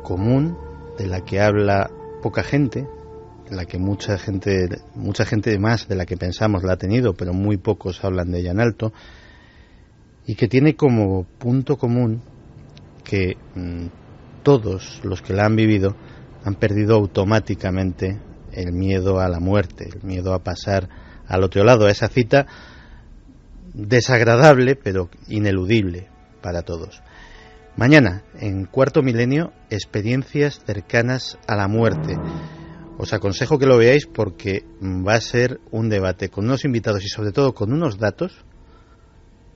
común de la que habla poca gente, de la que mucha gente más de la que pensamos la ha tenido, pero muy pocos hablan de ella en alto, y que tiene como punto común que todos los que la han vivido han perdido automáticamente el miedo a la muerte, el miedo a pasar al otro lado, a esa cita desagradable pero ineludible para todos. Mañana, en Cuarto Milenio, experiencias cercanas a la muerte. Os aconsejo que lo veáis porque va a ser un debate con unos invitados y sobre todo con unos datos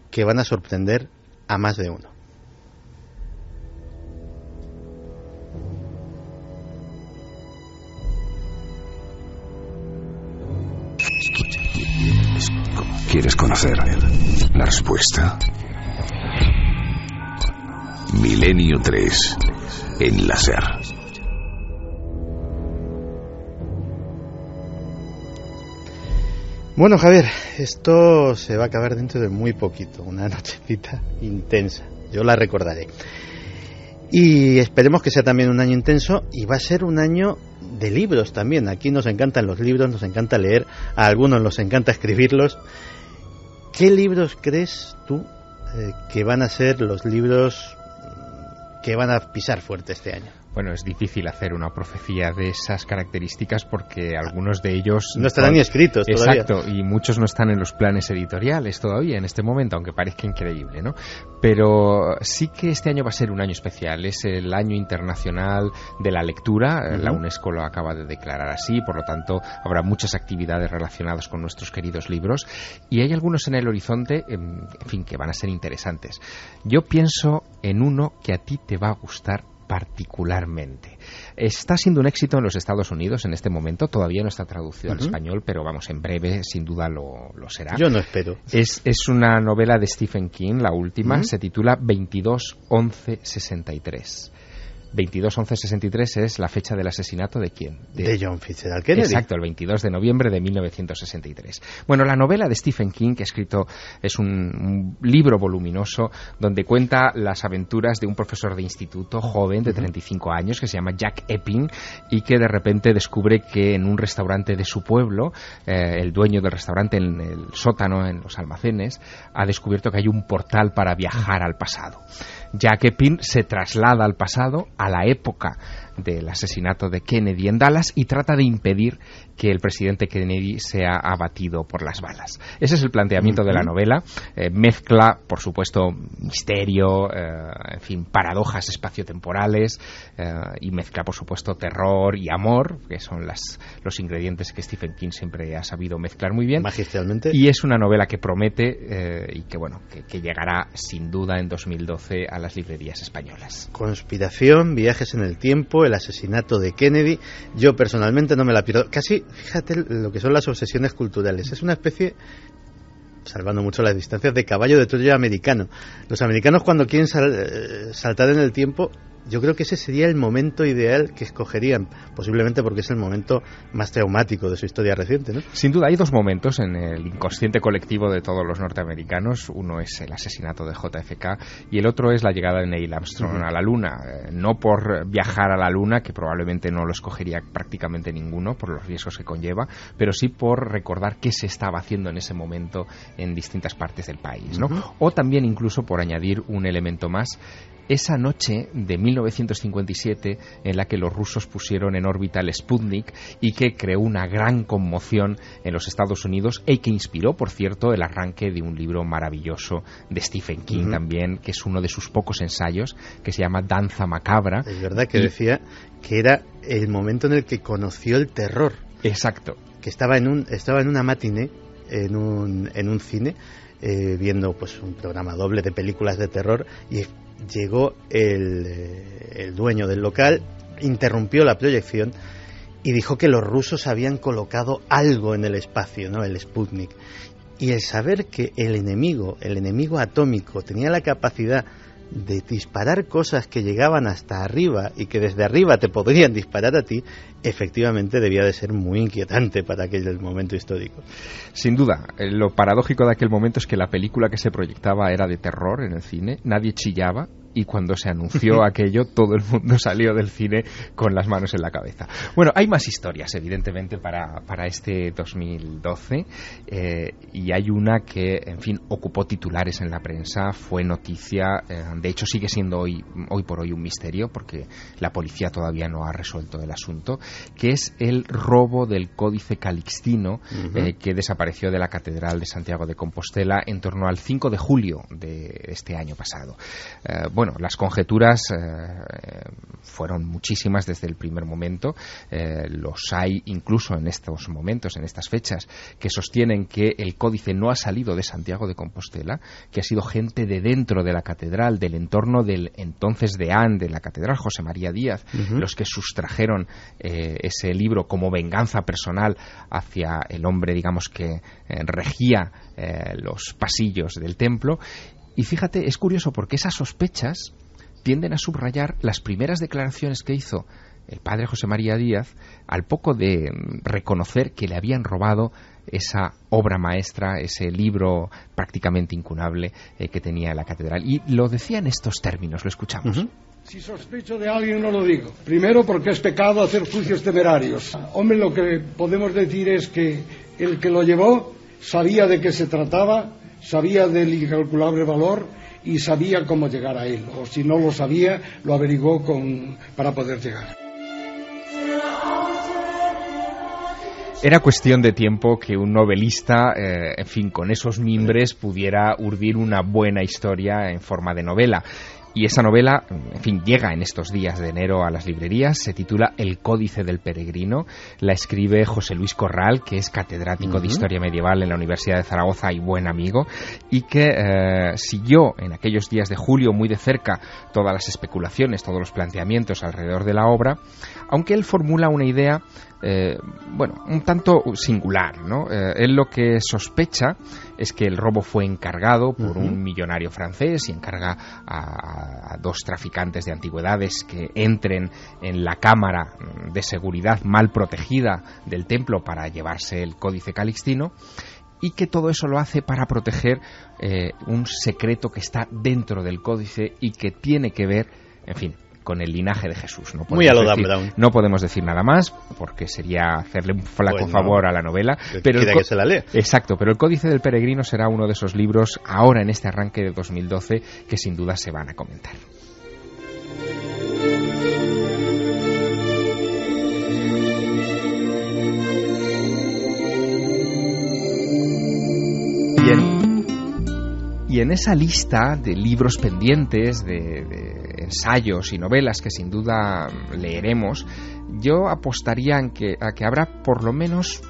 que van a sorprender a más de uno. ¿Quieres conocer la respuesta? Milenio 3 en la SER. Bueno, Javier, esto se va a acabar dentro de muy poquito, una nochecita intensa, yo la recordaré. Y esperemos que sea también un año intenso, y va a ser un año de libros también. Aquí nos encantan los libros, nos encanta leer, a algunos nos encanta escribirlos. ¿Qué libros crees tú que van a ser los libros que van a pisar fuerte este año? Bueno, es difícil hacer una profecía de esas características porque algunos de ellos no estarán ni escritos todavía. Exacto, y muchos no están en los planes editoriales todavía en este momento, aunque parezca increíble, ¿no? Pero sí que este año va a ser un año especial, es el año internacional de la lectura, la UNESCO lo acaba de declarar así, por lo tanto habrá muchas actividades relacionadas con nuestros queridos libros, y hay algunos en el horizonte, en fin, que van a ser interesantes. Yo pienso en uno que a ti te va a gustar particularmente. Está siendo un éxito en los Estados Unidos en este momento, todavía no está traducido al español, pero vamos, en breve sin duda lo será. Yo no espero. Es una novela de Stephen King, la última, se titula 22-11-63. 22-11-63 es la fecha del asesinato de ¿quién? De John Fitzgerald Kennedy. Exacto, el 22 de noviembre de 1963. Bueno, la novela de Stephen King que ha escrito es un libro voluminoso donde cuenta las aventuras de un profesor de instituto joven de 35 años que se llama Jack Epping y que de repente descubre que en un restaurante de su pueblo, el dueño del restaurante en el sótano, en los almacenes, ha descubierto que hay un portal para viajar al pasado. Jack Epping se traslada al pasado, a la época del asesinato de Kennedy en Dallas, y trata de impedir que el presidente Kennedy sea abatido por las balas. Ese es el planteamiento de la novela. Mezcla, por supuesto, misterio, en fin, paradojas espaciotemporales, y mezcla, por supuesto, terror y amor, que son los ingredientes que Stephen King siempre ha sabido mezclar muy bien. Magistralmente. Y es una novela que promete y que, bueno, que llegará sin duda en 2012 a las librerías españolas. Conspiración, viajes en el tiempo, el asesinato de Kennedy. Yo personalmente no me la pierdo. Casi, fíjate lo que son las obsesiones culturales. Es una especie, salvando mucho las distancias, de caballo de Troya americano. Los americanos, cuando quieren saltar en el tiempo, yo creo que ese sería el momento ideal que escogerían, posiblemente porque es el momento más traumático de su historia reciente, ¿no? Sin duda hay dos momentos en el inconsciente colectivo de todos los norteamericanos. Uno es el asesinato de JFK y el otro es la llegada de Neil Armstrong a la Luna. No por viajar a la Luna, que probablemente no lo escogería prácticamente ninguno por los riesgos que conlleva, pero sí por recordar qué se estaba haciendo en ese momento en distintas partes del país, ¿no? O también incluso por añadir un elemento más, esa noche de 1957 en la que los rusos pusieron en órbita el Sputnik y que creó una gran conmoción en los Estados Unidos y que inspiró, por cierto, el arranque de un libro maravilloso de Stephen King también, que es uno de sus pocos ensayos, que se llama Danza Macabra. Es verdad que decía que era el momento en el que conoció el terror. Exacto. Que estaba en una matiné en un cine viendo pues un programa doble de películas de terror y llegó el dueño del local, interrumpió la proyección y dijo que los rusos habían colocado algo en el espacio, ¿no? El Sputnik. Y el saber que el enemigo atómico tenía la capacidad de disparar cosas que llegaban hasta arriba y que desde arriba te podrían disparar a ti, efectivamente debía de ser muy inquietante para aquel momento histórico. Sin duda, lo paradójico de aquel momento es que la película que se proyectaba era de terror en el cine, nadie chillaba, y cuando se anunció aquello, todo el mundo salió del cine con las manos en la cabeza. Bueno, hay más historias, evidentemente, para este 2012, y hay una que, en fin, ocupó titulares en la prensa, fue noticia, de hecho sigue siendo hoy por hoy un misterio, porque la policía todavía no ha resuelto el asunto, que es el robo del Códice Calixtino, que desapareció de la Catedral de Santiago de Compostela en torno al 5 de julio de este año pasado. Bueno, las conjeturas fueron muchísimas desde el primer momento. Los hay incluso en estos momentos, en estas fechas, que sostienen que el códice no ha salido de Santiago de Compostela, que ha sido gente de dentro de la catedral, del entorno del entonces deán de la catedral, José María Díaz, los que sustrajeron ese libro como venganza personal hacia el hombre, digamos, que regía los pasillos del templo. Y fíjate, es curioso porque esas sospechas tienden a subrayar las primeras declaraciones que hizo el padre José María Díaz al poco de reconocer que le habían robado esa obra maestra, ese libro prácticamente incunable que tenía en la catedral. Y lo decía en estos términos, lo escuchamos. Si sospecho de alguien no lo digo. Primero porque es pecado hacer juicios temerarios. Hombre, lo que podemos decir es que el que lo llevó sabía de qué se trataba, sabía del incalculable valor y sabía cómo llegar a él, o si no lo sabía, lo averiguó para poder llegar. Era cuestión de tiempo que un novelista, en fin, con esos mimbres pudiera urdir una buena historia en forma de novela. Y esa novela, en fin, llega en estos días de enero a las librerías, se titula El Códice del Peregrino, la escribe José Luis Corral, que es catedrático de Historia Medieval en la Universidad de Zaragoza y buen amigo, y que siguió en aquellos días de julio muy de cerca todas las especulaciones, todos los planteamientos alrededor de la obra, aunque él formula una idea, un tanto singular, ¿no? Él lo que sospecha es que el robo fue encargado por un millonario francés y encarga a dos traficantes de antigüedades que entren en la cámara de seguridad mal protegida del templo para llevarse el Códice Calixtino, y que todo eso lo hace para proteger un secreto que está dentro del códice y que tiene que ver, en fin, con el linaje de Jesús. Muy a lo Dan Brown. No podemos decir nada más, porque sería hacerle un flaco favor a la novela. Pero que se la lea. Exacto, pero el Códice del Peregrino será uno de esos libros, ahora en este arranque de 2012, que sin duda se van a comentar. Y en esa lista de libros pendientes, de ensayos y novelas que sin duda leeremos, yo apostaría a que habrá por lo menos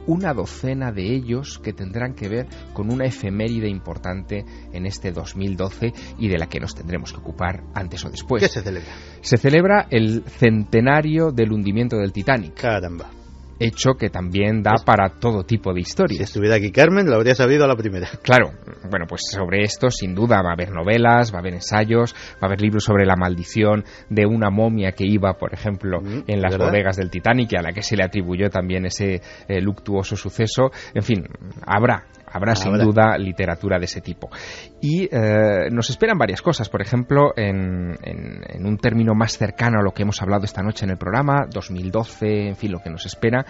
una docena de ellos que tendrán que ver con una efeméride importante en este 2012 y de la que nos tendremos que ocupar antes o después. ¿Qué se celebra? Se celebra el centenario del hundimiento del Titanic. Caramba. hecho que también da para todo tipo de historias. Si estuviera aquí Carmen, lo habría sabido a la primera. Claro, bueno, pues sobre esto sin duda va a haber novelas, va a haber ensayos, va a haber libros sobre la maldición de una momia que iba, por ejemplo, en las bodegas del Titanic, y a la que se le atribuyó también ese luctuoso suceso. En fin, habrá sin duda literatura de ese tipo. Y nos esperan varias cosas. Por ejemplo, en un término más cercano a lo que hemos hablado esta noche en el programa, 2012, en fin, lo que nos espera,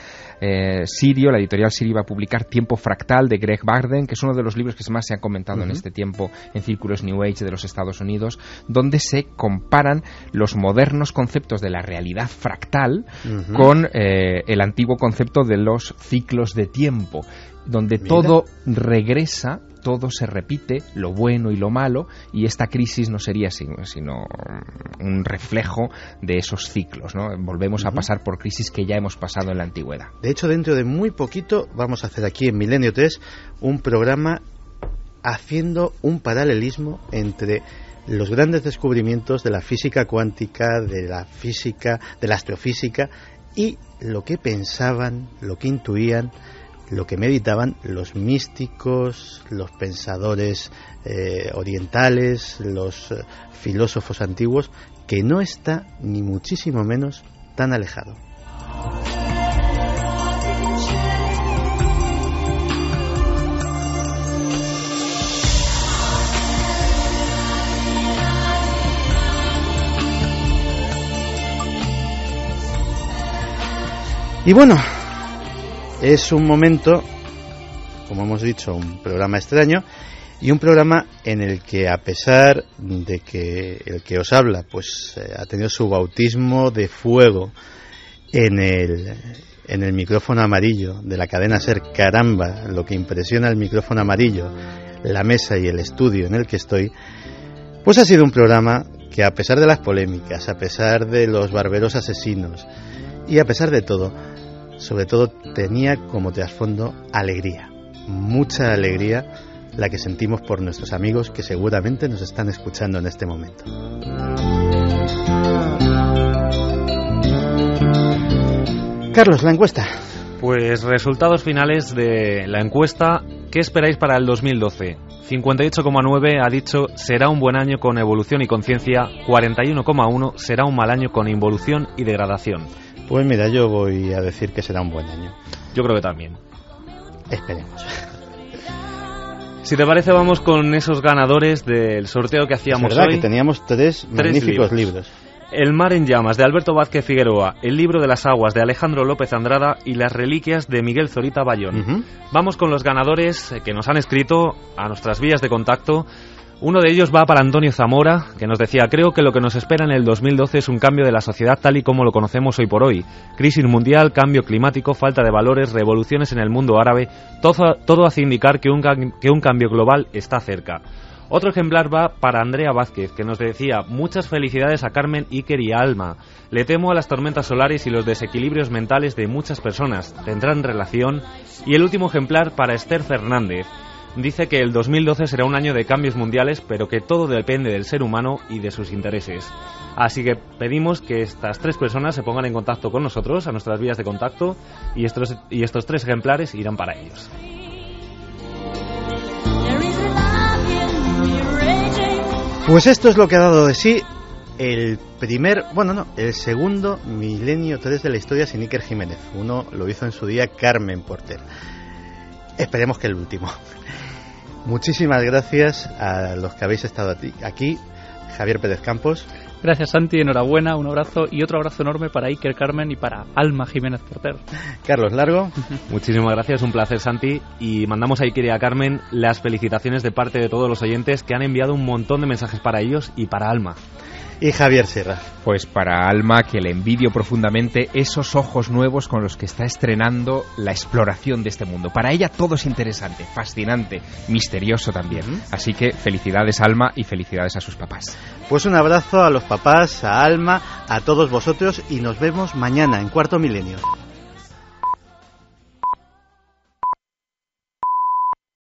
Sirio, la editorial Sirio va a publicar Tiempo Fractal de Greg Barden, que es uno de los libros que más se han comentado en este tiempo en círculos New Age de los Estados Unidos, donde se comparan los modernos conceptos de la realidad fractal con el antiguo concepto de los ciclos de tiempo, donde todo regresa, todo se repite, lo bueno y lo malo, y esta crisis no sería sino un reflejo de esos ciclos, ¿no? Volvemos a pasar por crisis que ya hemos pasado en la antigüedad. De hecho, dentro de muy poquito vamos a hacer aquí en Milenio 3 un programa haciendo un paralelismo entre los grandes descubrimientos de la física cuántica, de la física, de la astrofísica, y lo que pensaban, lo que intuían, lo que meditaban los místicos, los pensadores orientales, los filósofos antiguos, que no está ni muchísimo menos tan alejado. Y bueno, es un momento, como hemos dicho, un programa extraño y un programa en el que, a pesar de que el que os habla pues ha tenido su bautismo de fuego en el micrófono amarillo de la cadena SER, caramba, lo que impresiona el micrófono amarillo, la mesa y el estudio en el que estoy, pues ha sido un programa que, a pesar de las polémicas, a pesar de los barberos asesinos y a pesar de todo, sobre todo tenía como trasfondo alegría, mucha alegría, la que sentimos por nuestros amigos que seguramente nos están escuchando en este momento. Carlos, la encuesta. Pues resultados finales de la encuesta. ¿Qué esperáis para el 2012? 58,9 ha dicho será un buen año con evolución y conciencia, 41,1 será un mal año con involución y degradación. Pues mira, yo voy a decir que será un buen año. Yo creo que también. Esperemos. Si te parece, vamos con esos ganadores del sorteo que hacíamos hoy. Es verdad hoy. Que teníamos tres magníficos libros. El mar en llamas, de Alberto Vázquez Figueroa, El libro de las aguas, de Alejandro López Andrada, y Las reliquias, de Miguel Zorita Bayón. Vamos con los ganadores que nos han escrito a nuestras vías de contacto. Uno de ellos va para Antonio Zamora, que nos decía: creo que lo que nos espera en el 2012 es un cambio de la sociedad tal y como lo conocemos hoy por hoy. Crisis mundial, cambio climático, falta de valores, revoluciones en el mundo árabe, todo hace indicar que un cambio global está cerca. Otro ejemplar va para Andrea Vázquez, que nos decía: muchas felicidades a Carmen, Iker y a Alma. Le temo a las tormentas solares y los desequilibrios mentales de muchas personas. ¿Tendrán relación? Y el último ejemplar para Esther Fernández. Dice que el 2012 será un año de cambios mundiales, pero que todo depende del ser humano y de sus intereses. Así que pedimos que estas tres personas se pongan en contacto con nosotros, a nuestras vías de contacto, y estos tres ejemplares irán para ellos. Pues esto es lo que ha dado de sí el segundo Milenio 3 de la historia sin Iker Jiménez. Uno lo hizo en su día Carmen Porter. Esperemos que el último. Muchísimas gracias a los que habéis estado aquí. Javier Pérez Campos. Gracias, Santi, enhorabuena, un abrazo y otro abrazo enorme para Iker, Carmen y para Alma Jiménez Porter. Carlos Largo. Muchísimas gracias, un placer, Santi, y mandamos a Iker y a Carmen las felicitaciones de parte de todos los oyentes que han enviado un montón de mensajes para ellos y para Alma. Y Javier Sierra. Pues para Alma, que le envidio profundamente esos ojos nuevos con los que está estrenando la exploración de este mundo. Para ella todo es interesante, fascinante, misterioso también. Así que felicidades, Alma, y felicidades a sus papás. Pues un abrazo a los papás, a Alma, a todos vosotros, y nos vemos mañana en Cuarto Milenio.